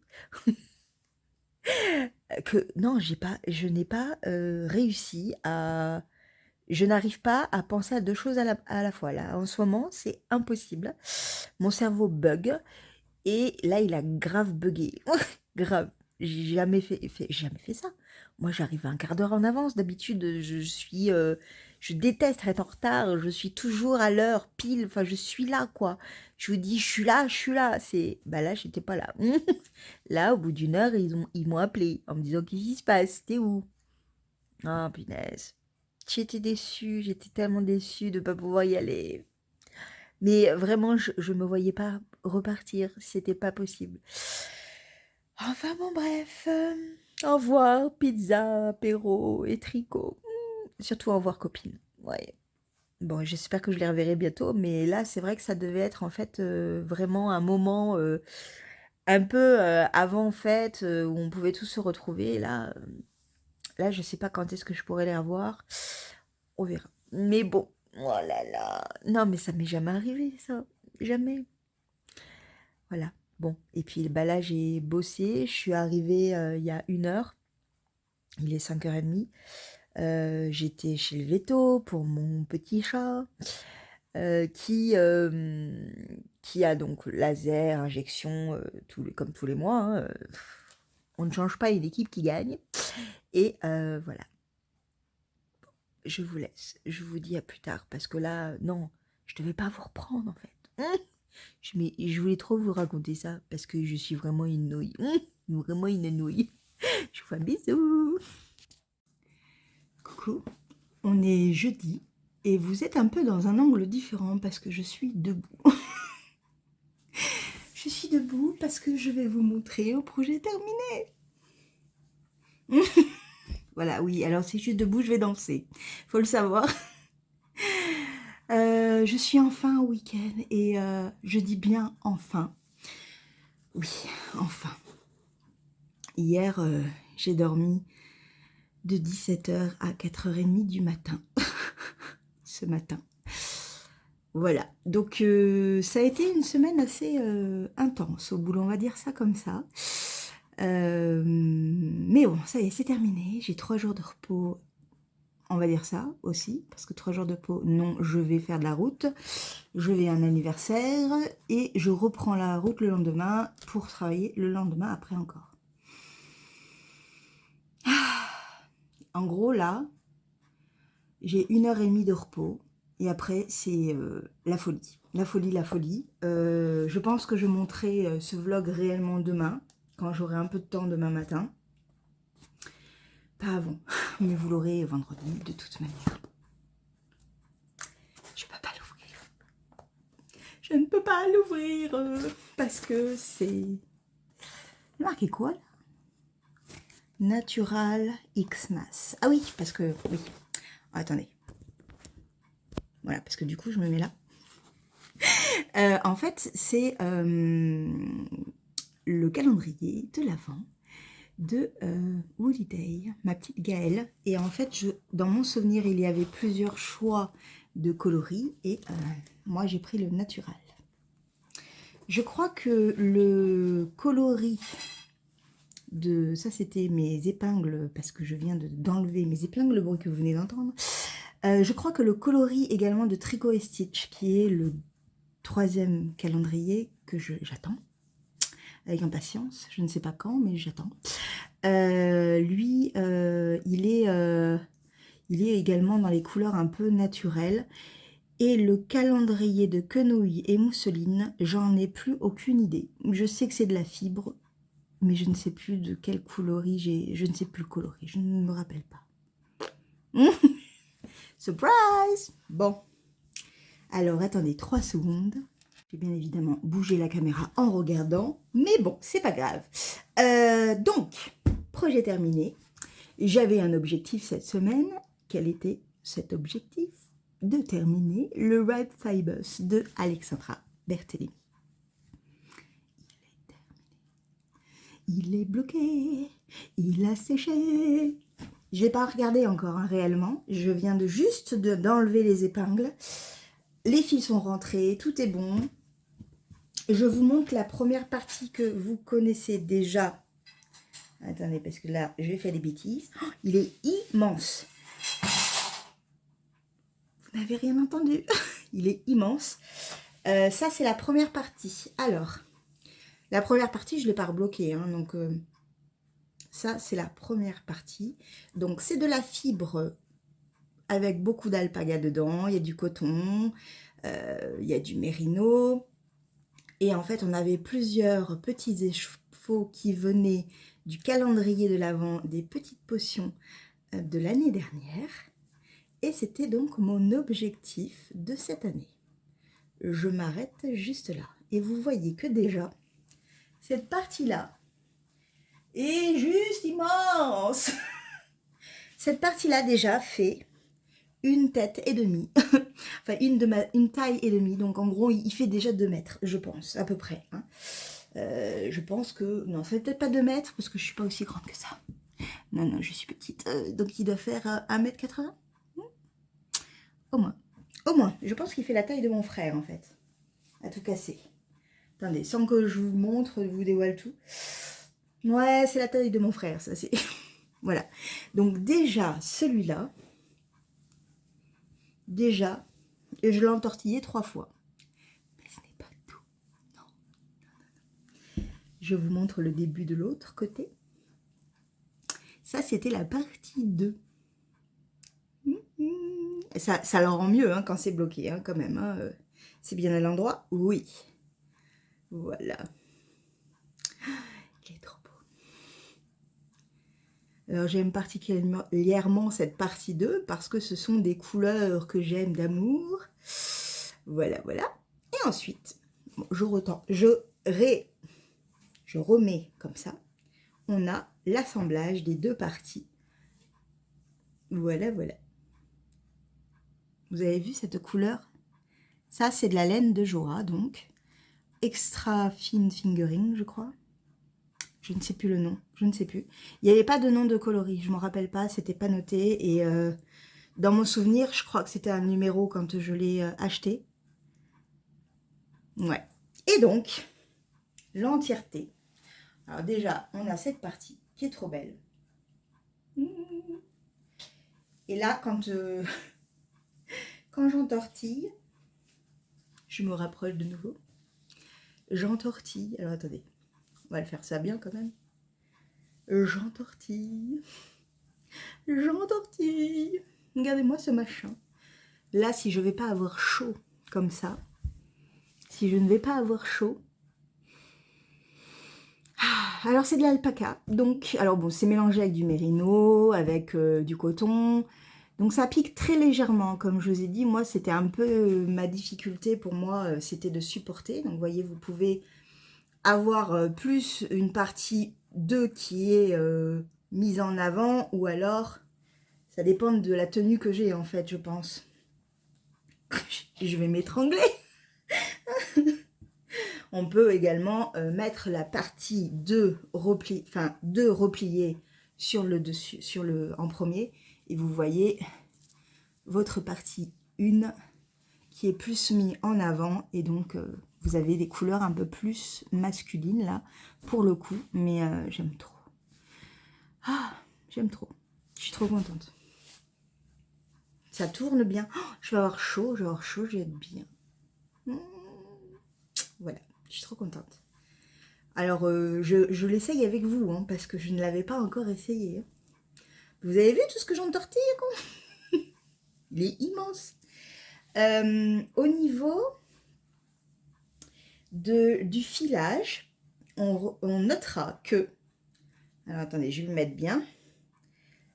que non, je n'ai pas réussi à, je n'arrive pas à penser à deux choses à la fois. Là, en ce moment, c'est impossible. Mon cerveau bug et là, il a grave bugué, grave. J'ai jamais fait ça. Moi, j'arrive un quart d'heure en avance. D'habitude, je déteste être en retard. Je suis toujours à l'heure, pile. Enfin, je suis là, quoi. Je vous dis, je suis là, je suis là. Bah là, j'étais pas là. Là, au bout d'une heure, ils m'ont appelé en me disant, qu'est-ce qui se passe? T'es où? Ah, punaise. J'étais tellement déçue de pas pouvoir y aller. Mais vraiment, je me voyais pas repartir, c'était pas possible. Enfin bon, bref. Au revoir, pizza, apéro et tricot. Surtout au revoir, copine. Ouais. Bon, j'espère que je les reverrai bientôt, mais là, c'est vrai que ça devait être en fait vraiment un moment un peu avant fête où on pouvait tous se retrouver. Et là, je sais pas quand est-ce que je pourrais les revoir. On verra. Mais bon, oh là là. Non, mais ça m'est jamais arrivé, ça. Jamais. Voilà. Bon, et puis bah là, j'ai bossé. Je suis arrivée il y a 1 heure. Il est 5h30. J'étais chez le veto pour mon petit chat qui a donc laser, injection, comme tous les mois, hein. On ne change pas une équipe qui gagne. Et voilà, je vous laisse. Je vous dis à plus tard parce que là, non, je devais pas vous reprendre en fait. Mais je voulais trop vous raconter ça parce que je suis vraiment une nouille. Vraiment une nouille. Je vous fais un bisou. Coucou, on est jeudi et vous êtes un peu dans un angle différent parce que je suis debout. Je suis debout parce que je vais vous montrer le projet terminé. Voilà, oui, alors si je suis debout, je vais danser. Faut le savoir. Je suis enfin au week-end et je dis bien enfin. Oui, enfin. Hier, j'ai dormi de 17h à 4h30 du matin. Ce matin. Voilà, donc ça a été une semaine assez intense au boulot, on va dire ça comme ça. Mais bon, ça y est, c'est terminé. J'ai 3 jours de repos, on va dire ça aussi, parce que 3 jours de repos, non, je vais faire de la route. Je vais à un anniversaire et je reprends la route le lendemain pour travailler le lendemain après encore. En gros, là, j'ai 1h30 de repos. Et après, c'est la folie. La folie, la folie. Je pense que je monterai ce vlog réellement demain, quand j'aurai un peu de temps demain matin. Pas avant, mais vous l'aurez vendredi de toute manière. Je peux pas l'ouvrir. Je ne peux pas l'ouvrir parce que c'est... Marqué quoi là? Natural X-Mass. Ah oui, parce que... Oui. Oh, attendez. Voilà, parce que du coup, je me mets là. En fait, c'est le calendrier de l'Avent de Woody Day, ma petite Gaëlle. Et en fait, dans mon souvenir, il y avait plusieurs choix de coloris. Et moi, j'ai pris le naturel. Je crois que le coloris de... Ça, c'était mes épingles, parce que je viens d'enlever mes épingles, le bruit que vous venez d'entendre. Je crois que le coloris également de Tricot et Stitch, qui est le 3e calendrier que j'attends avec impatience. Je ne sais pas quand, mais j'attends. Lui, il est également dans les couleurs un peu naturelles. Et le calendrier de quenouille et mousseline, j'en ai plus aucune idée. Je sais que c'est de la fibre, mais je ne sais plus de quel coloris j'ai. Je ne sais plus le coloris, je ne me rappelle pas. Surprise! Bon. Alors, attendez 3 secondes. J'ai bien évidemment bougé la caméra en regardant, mais bon, c'est pas grave. Donc, projet terminé. J'avais un objectif cette semaine. Quel était cet objectif? De terminer le Ripe Fibers de Alexandra Bertellini. Il est bloqué, il a séché. Je vais pas regarder encore hein, réellement. Je viens de juste d'enlever les épingles. Les fils sont rentrés, tout est bon. Je vous montre la première partie que vous connaissez déjà. Attendez, parce que là, je vais faire des bêtises. Oh, il est immense. Vous n'avez rien entendu. Il est immense. Ça, c'est la première partie. Alors, la première partie, je ne l'ai pas rebloquée. Hein, donc, ça, c'est la première partie. Donc, c'est de la fibre avec beaucoup d'alpaga dedans. Il y a du coton, il y a du mérino. Et en fait, on avait plusieurs petits échevaux qui venaient du calendrier de l'Avent, des petites potions de l'année dernière. Et c'était donc mon objectif de cette année. je m'arrête juste là. Et vous voyez que déjà, cette partie-là est juste immense. Cette partie-là déjà fait une tête et demie. Enfin, une taille et demie. Donc en gros, il fait déjà 2 mètres, je pense, à peu près. Hein. Je pense que... Non, ça fait peut-être pas 2 mètres, parce que je suis pas aussi grande que ça. Non, non, je suis petite. Donc il doit faire 1m80. Au moins. Au moins. Je pense qu'il fait la taille de mon frère, en fait. À tout casser. Attendez, sans que je vous montre, je vous dévoile tout. Ouais, c'est la taille de mon frère, ça c'est... Voilà. Donc déjà, celui-là, déjà, je l'ai entortillé 3 fois. Mais ce n'est pas tout. Non. Je vous montre le début de l'autre côté. Ça, c'était la partie 2. Ça le rend mieux hein, quand c'est bloqué, hein, quand même. Hein. C'est bien à l'endroit? Oui. Voilà. Il est trop beau. Alors j'aime particulièrement cette partie 2 parce que ce sont des couleurs que j'aime d'amour. Voilà, voilà. Et ensuite, bon, je remets comme ça. On a l'assemblage des 2 parties. Voilà, voilà. Vous avez vu cette couleur? Ça, c'est de la laine de Joa, donc. Extra fine fingering, je crois. Je ne sais plus le nom, je ne sais plus. Il n'y avait pas de nom de coloris, je ne me rappelle pas, c'était pas noté. Et dans mon souvenir, je crois que c'était un numéro quand je l'ai acheté. Ouais. Et donc, l'entièreté. Alors déjà, on a cette partie qui est trop belle. Et là, quand j'entortille, je me rapproche de nouveau. J'entortille. Alors attendez, on va le faire ça bien quand même. J'entortille. J'entortille. Regardez-moi ce machin. Là, si je ne vais pas avoir chaud comme ça, si je ne vais pas avoir chaud, alors c'est de l'alpaca. Donc, alors bon, c'est mélangé avec du mérino, avec du coton. Donc ça pique très légèrement, comme je vous ai dit. Moi, c'était un peu ma difficulté pour moi, c'était de supporter. Donc, vous voyez, vous pouvez avoir plus une partie 2 qui est mise en avant, ou alors, ça dépend de la tenue que j'ai, en fait, je pense. Je vais m'étrangler. On peut également mettre la partie 2 repliée sur le dessus, en premier, et vous voyez votre partie 1 qui est plus mis en avant, et donc vous avez des couleurs un peu plus masculines là, pour le coup, mais j'aime trop. Ah, j'aime trop. Je suis trop contente. Ça tourne bien. Oh, je vais avoir chaud, je vais être bien. Voilà, je suis trop contente. Alors, je l'essaye avec vous, hein, parce que je ne l'avais pas encore essayé. Hein. Vous avez vu tout ce que j'entortille, quoi? Il est immense. Au niveau du filage, on notera que... Alors, attendez, je vais le mettre bien.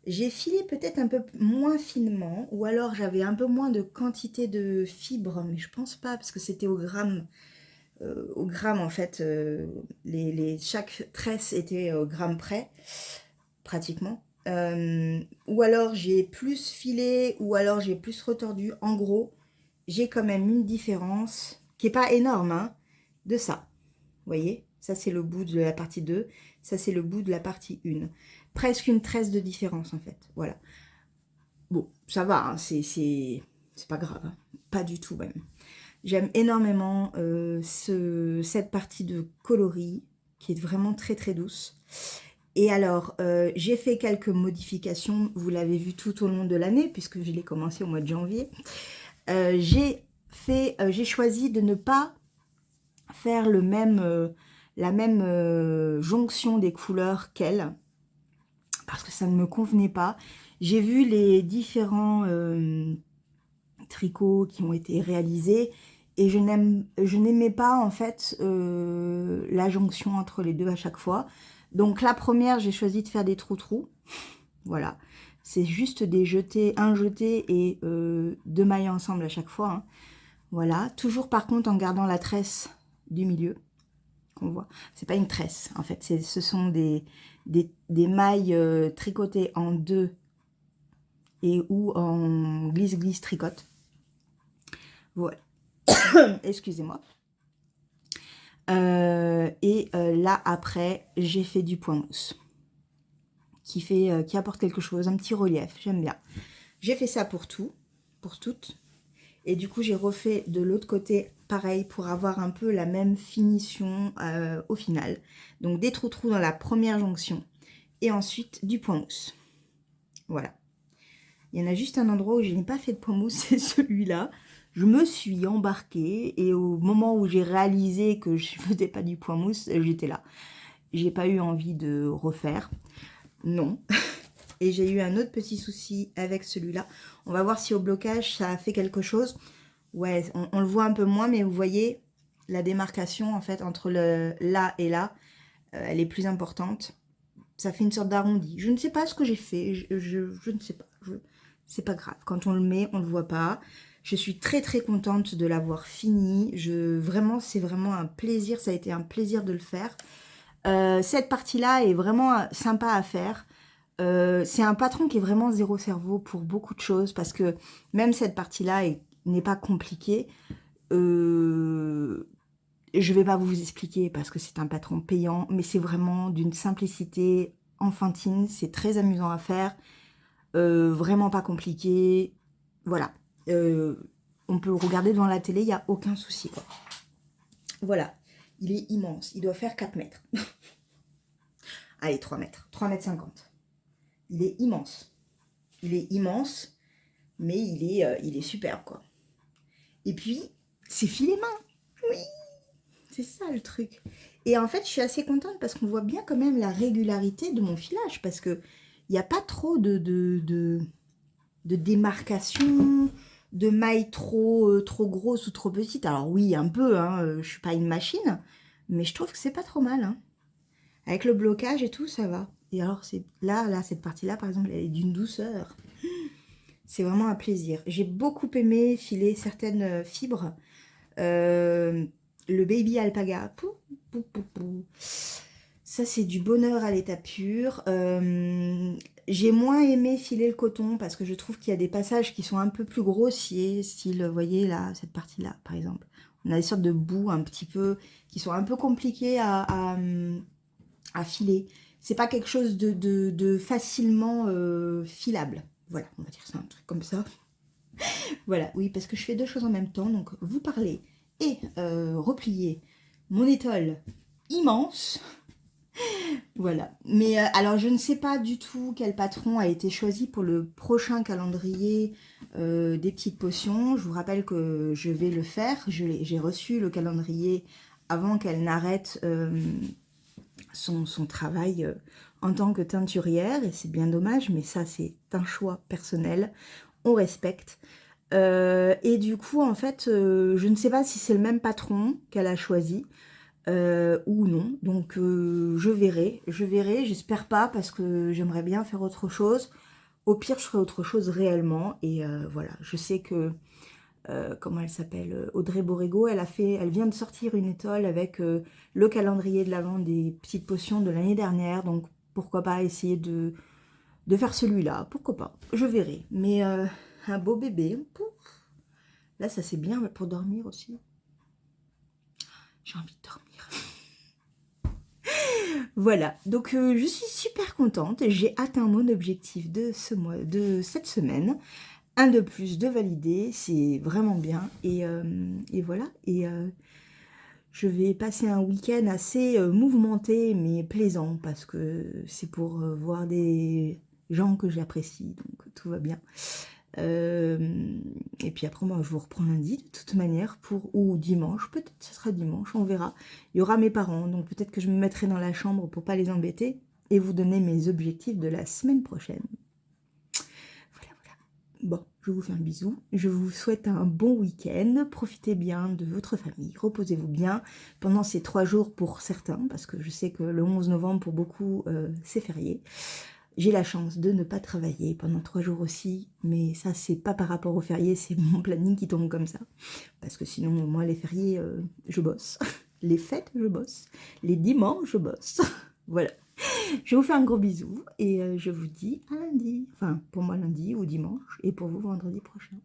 J'ai filé peut-être un peu moins finement, ou alors j'avais un peu moins de quantité de fibres, mais je pense pas, parce que c'était au gramme. En fait, chaque tresse était au gramme près, pratiquement. Ou alors j'ai plus filé, ou alors j'ai plus retordu. En gros, j'ai quand même une différence, qui n'est pas énorme, hein, de ça. Vous voyez? Ça, c'est le bout de la partie 2. Ça, c'est le bout de la partie 1. Presque une tresse de différence, en fait. Voilà. Bon, ça va, hein, c'est pas grave. Hein. Pas du tout, même. J'aime énormément cette partie de coloris qui est vraiment très très douce. Et alors, j'ai fait quelques modifications, vous l'avez vu tout au long de l'année, puisque je l'ai commencé au mois de janvier. J'ai choisi de ne pas faire la même jonction des couleurs qu'elle, parce que ça ne me convenait pas. J'ai vu les différents tricots qui ont été réalisés, et je n'aimais pas en fait la jonction entre les deux à chaque fois. Donc la première, j'ai choisi de faire des trous-trous. Voilà, c'est juste un jeté et 2 mailles ensemble à chaque fois. Hein. Voilà, toujours par contre en gardant la tresse du milieu, qu'on voit. C'est pas une tresse, en fait, ce sont des mailles tricotées en deux et ou en glisse-glisse tricote. Voilà. Excusez-moi. Là, après, j'ai fait du point mousse. Qui apporte quelque chose, un petit relief, j'aime bien. J'ai fait ça pour tout, pour toutes. Et du coup, j'ai refait de l'autre côté, pareil, pour avoir un peu la même finition au final. Donc, des trous-trous dans la première jonction. Et ensuite, du point mousse. Voilà. Il y en a juste un endroit où je n'ai pas fait de point mousse, c'est celui-là. Je me suis embarquée et au moment où j'ai réalisé que je ne faisais pas du point mousse, j'étais là. J'ai pas eu envie de refaire. Non. Et j'ai eu un autre petit souci avec celui-là. On va voir si au blocage, ça a fait quelque chose. Ouais, on le voit un peu moins, mais vous voyez, la démarcation, en fait, entre le là et là, elle est plus importante. Ça fait une sorte d'arrondi. Je ne sais pas ce que j'ai fait. Je ne sais pas. C'est pas grave. Quand on le met, on ne le voit pas. Je suis très, très contente de l'avoir fini. Vraiment, c'est vraiment un plaisir. Ça a été un plaisir de le faire. Cette partie-là est vraiment sympa à faire. C'est un patron qui est vraiment zéro cerveau pour beaucoup de choses parce que même cette partie-là n'est pas compliquée. Je vais pas vous expliquer parce que c'est un patron payant, mais c'est vraiment d'une simplicité enfantine. C'est très amusant à faire. Vraiment pas compliqué. Voilà. On peut le regarder devant la télé, il n'y a aucun souci, quoi. Voilà. Il est immense. Il doit faire 4 mètres. Allez, 3 mètres. 3 mètres 50. Il est immense. Il est immense, mais il est superbe, quoi. Et puis, c'est filet main. Oui, c'est ça le truc. Et en fait, je suis assez contente parce qu'on voit bien quand même la régularité de mon filage, parce que il n'y a pas trop de démarcation, de mailles trop grosses ou trop petites. Alors oui, un peu, hein, je suis pas une machine, mais je trouve que c'est pas trop mal, hein. Avec le blocage et tout, ça va. Et alors, c'est là, cette partie-là, par exemple, elle est d'une douceur. C'est vraiment un plaisir. J'ai beaucoup aimé filer certaines fibres. Le baby alpaga. Pou, pou, pou, pou. Ça, c'est du bonheur à l'état pur. J'ai moins aimé filer le coton parce que je trouve qu'il y a des passages qui sont un peu plus grossiers, style, vous voyez là, cette partie-là, par exemple. On a des sortes de bouts un petit peu, qui sont un peu compliqués à filer. C'est pas quelque chose de facilement filable. Voilà, on va dire ça, un truc comme ça. Voilà, oui, parce que je fais deux choses en même temps. Donc, vous parlez et replier mon étole immense. Voilà. Mais alors, je ne sais pas du tout quel patron a été choisi pour le prochain calendrier des petites potions. Je vous rappelle que je vais le faire. J'ai reçu le calendrier avant qu'elle n'arrête son travail en tant que teinturière. Et c'est bien dommage, mais ça, c'est un choix personnel. On respecte. Et du coup, en fait, je ne sais pas si c'est le même patron qu'elle a choisi ou non. Donc, je verrai. J'espère pas parce que j'aimerais bien faire autre chose. Au pire, je ferai autre chose réellement. Et voilà, je sais que, comment elle s'appelle, Audrey Borrego, elle vient de sortir une étole avec le calendrier de l'avant des petites potions de l'année dernière. Donc, pourquoi pas essayer de faire celui-là. Pourquoi pas. Je verrai. Mais un beau bébé. Pouf. Là, ça c'est bien pour dormir aussi. J'ai envie de dormir. Voilà. Donc, je suis super contente. J'ai atteint mon objectif de cette semaine. Un de plus de validé. C'est vraiment bien. Et voilà. Et je vais passer un week-end assez mouvementé, mais plaisant. Parce que c'est pour voir des gens que j'apprécie. Donc, tout va bien. Et puis après, moi, je vous reprends lundi de toute manière, ou dimanche, peut-être ce sera dimanche, on verra. Il y aura mes parents, donc peut-être que je me mettrai dans la chambre pour pas les embêter et vous donner mes objectifs de la semaine prochaine. Voilà. Bon, je vous fais un bisou, je vous souhaite un bon week-end, profitez bien de votre famille, reposez-vous bien pendant ces 3 jours pour certains, parce que je sais que le 11 novembre, pour beaucoup, c'est férié. J'ai la chance de ne pas travailler pendant 3 jours aussi, mais ça, c'est pas par rapport aux fériés, c'est mon planning qui tombe comme ça. Parce que sinon, moi, les fériés, je bosse. Les fêtes, je bosse. Les dimanches, je bosse. Voilà. Je vous fais un gros bisou et je vous dis à lundi. Enfin, pour moi, lundi ou dimanche, et pour vous, vendredi prochain.